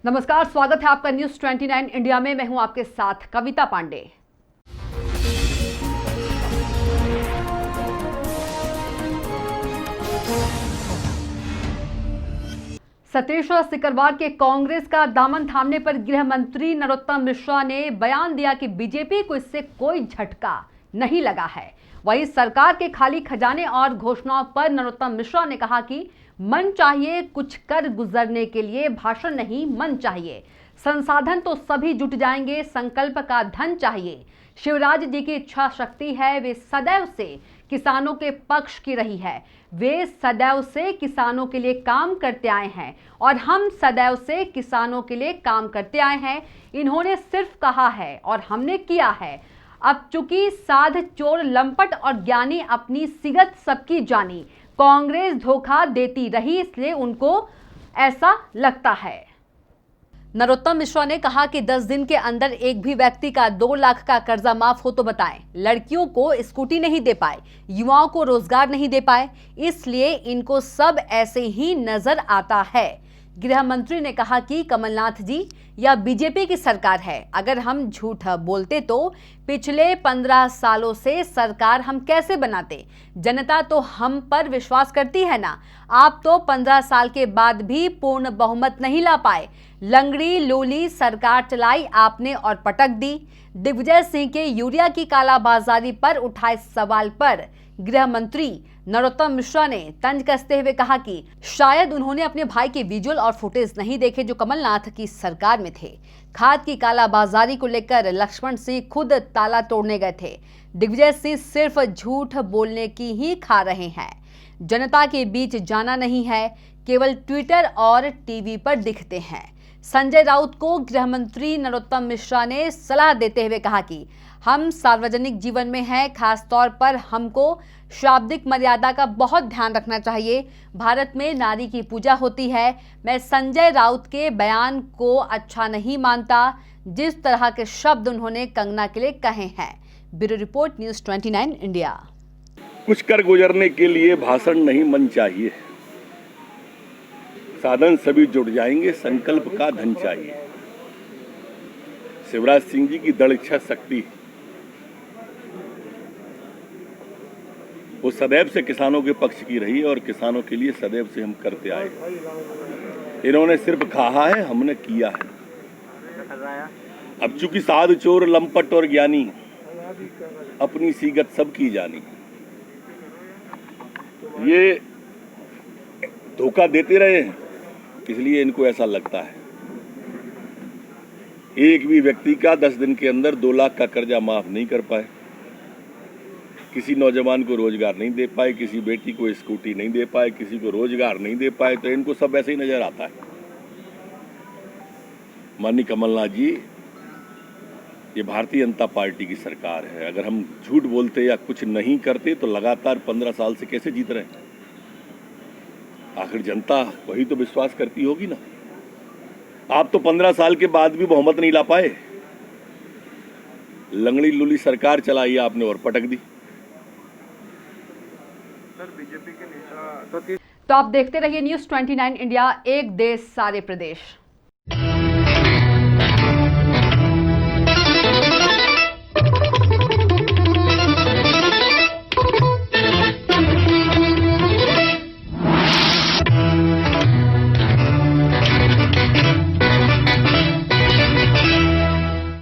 नमस्कार, स्वागत है आपका न्यूज 29 इंडिया में। मैं हूं आपके साथ कविता पांडे। सतीश सिकरवार के कांग्रेस का दामन थामने पर गृह मंत्री नरोत्तम मिश्रा ने बयान दिया कि बीजेपी को इससे कोई झटका नहीं लगा है। वहीं सरकार के खाली खजाने और घोषणाओं पर नरोत्तम मिश्रा ने कहा कि मन चाहिए, कुछ कर गुजरने के लिए भाषण नहीं, मन चाहिए। संसाधन तो सभी जुट जाएंगे, संकल्प का धन चाहिए। शिवराज जी की इच्छा शक्ति है, वे सदैव से किसानों के पक्ष की रही है। वे सदैव से किसानों के लिए काम करते आए हैं और हम सदैव से किसानों के लिए काम करते आए हैं। इन्होंने सिर्फ कहा है और हमने किया है। अब चूंकि साध, चोर, लंपट और ज्ञानी अपनी सिगत सबकी जानी, कांग्रेस धोखा देती रही, इसलिए उनको ऐसा लगता है। नरोत्तम मिश्रा ने कहा कि 10 दिन के अंदर एक भी व्यक्ति का 2 लाख का कर्जा माफ हो तो बताएं। लड़कियों को स्कूटी नहीं दे पाए, युवाओं को रोजगार नहीं दे पाए, इसलिए इनको सब ऐसे ही नजर आता है। गृह मंत्री ने कहा कि कमलनाथ जी या बीजेपी की सरकार है। अगर हम झूठ बोलते तो पिछले 15 सालों से सरकार हम कैसे बनाते? जनता तो हम पर विश्वास करती है ना। आप तो 15 साल के बाद भी पूर्ण बहुमत नहीं ला पाए। लंगड़ी लूली सरकार चलाई आपने और पटक दी। दिग्विजय सिंह के यूरिया की कालाबाजारी पर उठाए सवाल पर गृह मंत्री नरोत्तम मिश्रा ने तंज कसते हुए कहा कि शायद उन्होंने अपने भाई के विजुअल और फुटेज नहीं देखे जो कमलनाथ की सरकार में थे। खाद की कालाबाजारी को लेकर लक्ष्मण सिंह खुद ताला तोड़ने गए थे। दिग्विजय सिंह सिर्फ झूठ बोलने की ही खा रहे हैं। जनता के बीच जाना नहीं है, केवल ट्विटर और टीवी पर दिखते हैं। संजय राउत को गृह मंत्री नरोत्तम मिश्रा ने सलाह देते हुए कहा कि हम सार्वजनिक जीवन में हैं, खासतौर पर हमको शाब्दिक मर्यादा का बहुत ध्यान रखना चाहिए। भारत में नारी की पूजा होती है। मैं संजय राउत के बयान को अच्छा नहीं मानता, जिस तरह के शब्द उन्होंने कंगना के लिए कहे हैं। Bureau report, news 29 India. कुछ कर गुजरने के लिए भाषण नहीं, मन चाहिए। साधन सभी जुट जाएंगे, संकल्प का धन चाहिए। शिवराज सिंह जी की दृढ़ इच्छा शक्ति, वो सदैव से किसानों के पक्ष की रही और किसानों के लिए सदैव से हम करते आए। इन्होंने सिर्फ कहा है, हमने किया है। अब चूंकि साधु, चोर, लंपट और ज्ञानी अपनी सीगत सबकी जानी, ये धोखा देते रहे हैं, इसलिए इनको ऐसा लगता है। एक भी व्यक्ति का 10 दिन के अंदर 2 लाख का कर्जा माफ नहीं कर पाए, किसी नौजवान को रोजगार नहीं दे पाए, किसी बेटी को स्कूटी नहीं दे पाए, किसी को रोजगार नहीं दे पाए, तो इनको सब ऐसे ही नजर आता है। माननीय कमलनाथ जी, ये भारतीय जनता पार्टी की सरकार है। अगर हम झूठ बोलते या कुछ नहीं करते तो लगातार 15 साल से कैसे जीत रहे हैं? आखिर जनता वही तो विश्वास करती होगी ना। आप तो 15 साल के बाद भी बहुमत नहीं ला पाए। लंगड़ी लूली सरकार चलाई आपने और पटक दी। बीजेपी के नेता तो आप देखते रहिए न्यूज 29 इंडिया, एक देश सारे प्रदेश।